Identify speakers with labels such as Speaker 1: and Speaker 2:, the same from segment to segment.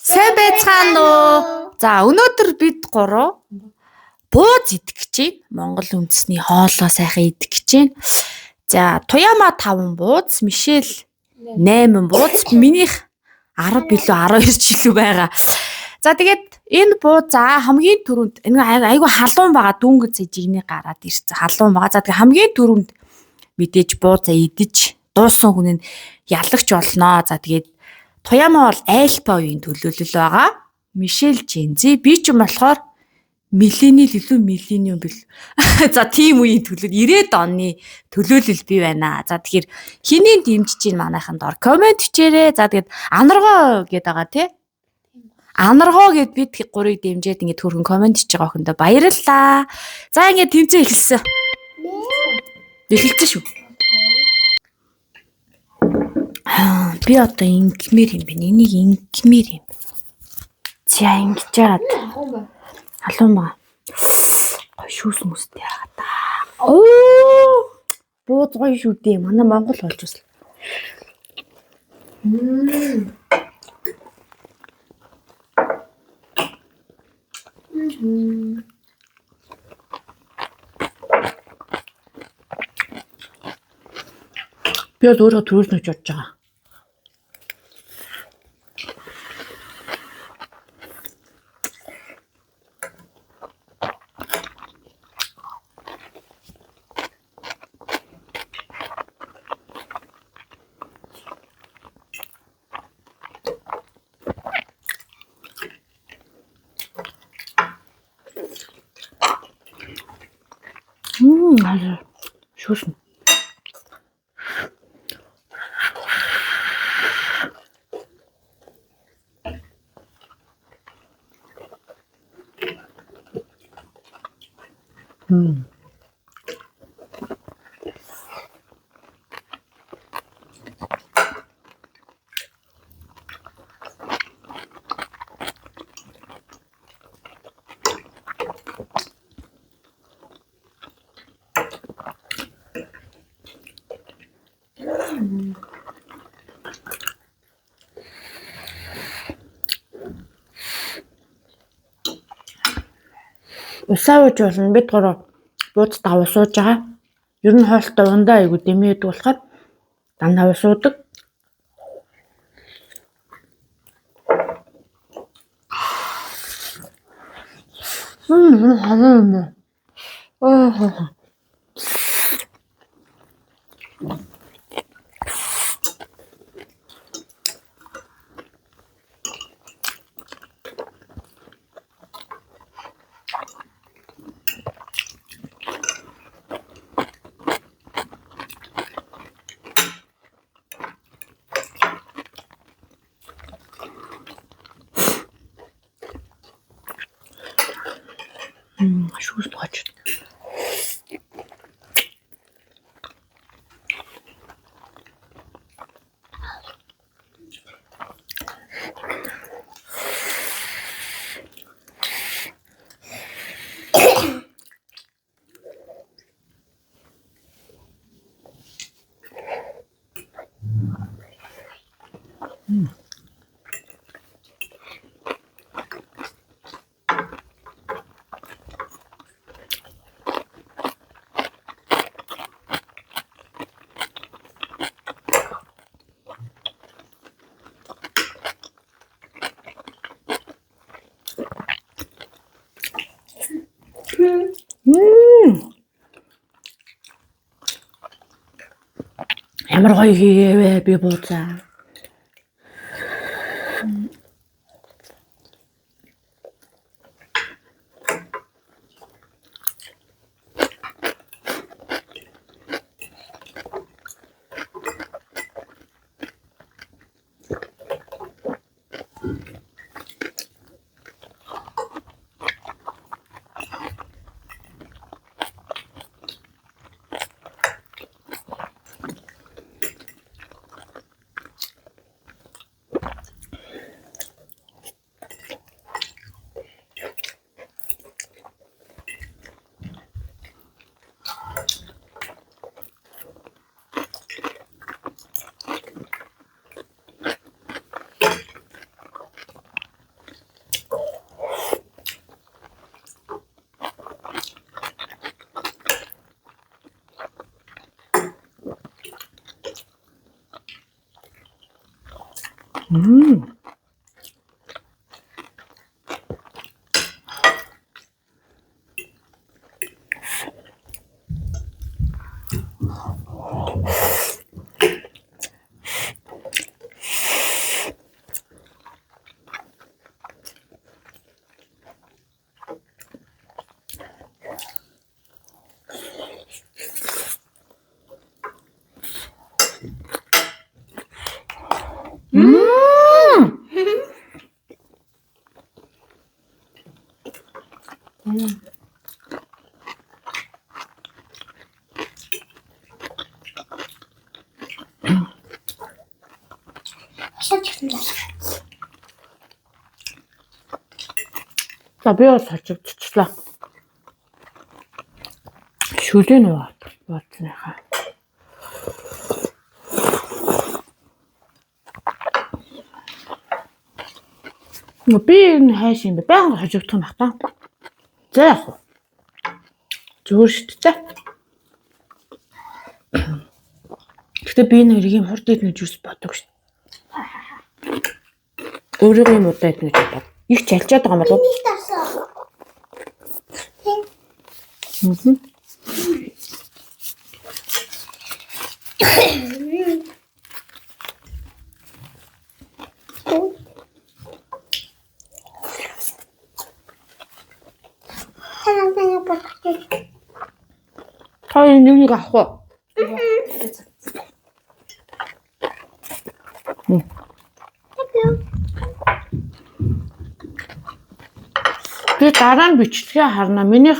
Speaker 1: Сайн байцгаана уу? За өнөөдөр бид гурав бууз идэх гэж байна. Монгол үндэсний хоолоо сайхан идэх гэж байна. За Туяма 5 бууз, Мишель 8 бууз, минийх 10 билүү 12 жилүү байгаа. За тэгээд энэ бууз хамгийн түрүүнд энэ айгүй халуун байгаа дүүнг цэжигний гараад ирсэн халуун байгаа. За тэгээд хамгийн түрүүнд мэдээж бууз идэж дуусан хүн нь ялагч болноо. За тэгээд Туяма бол альпа үеийн төлөөлөл байгаа. Мишель Жензи би ч юм болохоор миллениал илүү миллениум бил. За тийм үеийн төлөөлөл 90-ад оны төлөөлөл би байна. За тэгэхээр хэнийг дэмжиж чинь манайхан доор комент бичээрэй. За тэгээд анаргоо гэдэг байгаа тий. Анаргоо гэд бид гурыг дэмжиж ингээд хөрхөн комент хийж байгаа охиндоо баярлалаа. За ингээд тэмцээ эхэлсэн. Эхэлсэн шүү. Би одоо ингэмээр юм байна. Энийг ингэмээр юм. За ингэж яагаад халуун ба. Гой шүүс мүстэй яагаад та. Бууз гоё шүү дээ. Манай Монгол болж үзлээ. Би өөрөө төрүүлнөж бодож байгаа. Шүүс. Усаа ууж болно. Бид гурав бууз даваа сууж байгаа. Ер нь хоолтой ундаа айгу дэмээд болохоор дандаа суудаг. Шүүс тооч. Ямар гоё хийвэ би буузаа. За би бол хожигдчихлаа. Шүлэн болцныхаа. Би энэ хайш юм бэ? Баян хожигдох юм байна. За яах вэ? Зүгээр шүү дээ. Гэтэ би нэр ийм хурд идэх жуус бодог шүү. Өөрөөр юм удаа идэх гэж бод. Их чалчаад байгаа юм болов уу? Хай нэг авах уу? Би дараа нь бичлэгээ харна. Минийх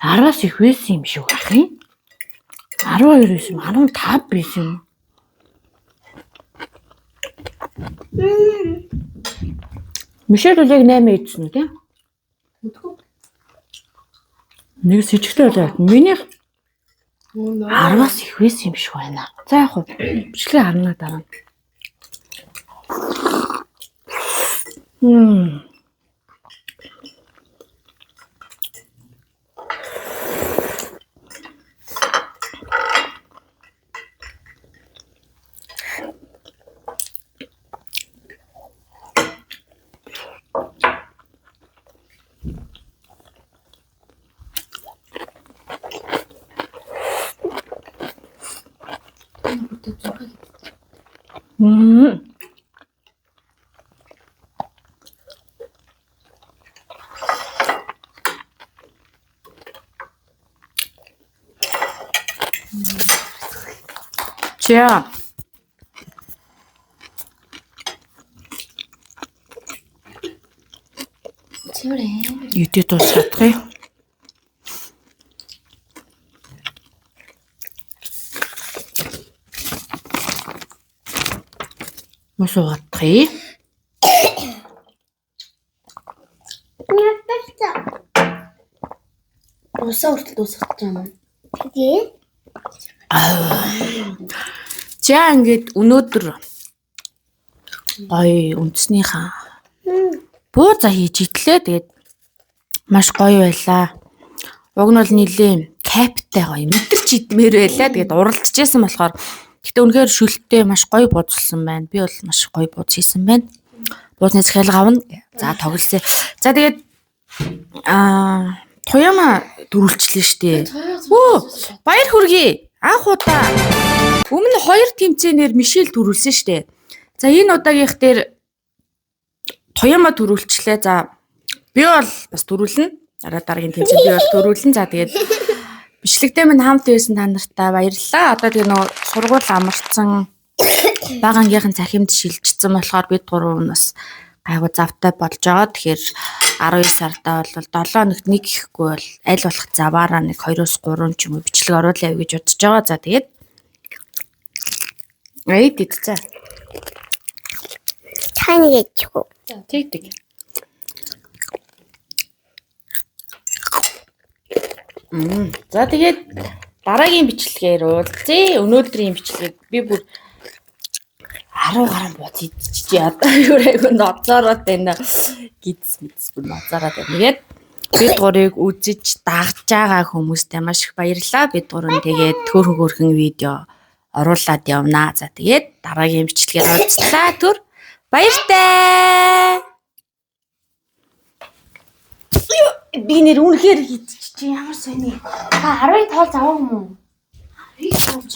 Speaker 1: 10-аас их байсан юм шиг байх юм. 12 байсан, 15 байсан юм. Мишель үлэг 8 идсэн үү тийм? Нэг сэжигтэй болоод минийх 10-аас их байсан юм шиг байна. За яах вэ? Бичлэгээ харна дараа нь. За. Юутэд бол чадах юм. Мос угаадах юм.
Speaker 2: Усаа хүртэл дуусгах юм. Тэгээ.
Speaker 1: За ингээд өнөөдөр гоё үндэснийхаа бууза хийж итлээ. Тэгээд маш гоё байлаа. Уг нь бол нилийн каптай гоё мэдэрч идмээр байлаа. Тэгээд уралдчихсан болохоор гэтээ үнэхээр шүлттэй маш гоё бууцлсан байна. Би бол маш гоё бууз хийсэн байна. Буузны захиалга авна. За тоглосон. За тэгээд Туяма дөрүлчлээ штэ. Өө баяр хүргэе. Анх удаа өмнө 2 тэмцээнээр Мишель дөрүүлсэн штэ. За энэ удаагийнх дээр Туяма дөрүүлчлээ. За би бол бас дөрүүлнэ. Дараагийн тэмцээнд би бол дөрүүлнэ. За тэгээд бичлэгтэй минь хамт байсан та нартай баярлалаа. Одоо тэгээ нөгөө сургууль амарсан багангийнхан цахимд шилжчихсэн болохоор бид гурав нь бас айгуу завтай болж байгаа. Тэгэхээр 12 сартаа бол 7 хоногт нэг ихгүй бол аль болох заваараа нэг 2-3 ч юм уу бичлэг оруулаа гэж бодож байгаа. За тэгээд идчихээ.
Speaker 2: Таны гээчихгүй.
Speaker 1: За тэгдэг. За тэгээд дараагийн бичлэгээр уулзъя. Өнөөдрийн бичлэгийг би бүр 10 гаруй бууз идчихжээ. Одоо юу айгу ноцороод байна. Гидс мэдс бүр ноцороод байна. Тэгээд бид гурыг үзэж дагж байгаа хүмүүстээ маш их баярлалаа. Бид гурав тэгээд хөөрхөн видео оруулаад явнаа. За тэгээд дараагийн бичлэгээр уулзлаа түр. Баяртай. Би нэр үнэхээр хийчих чи ямар сони. Та 10-ыг тоол заваагүй мүү? 10-ыг тоолж.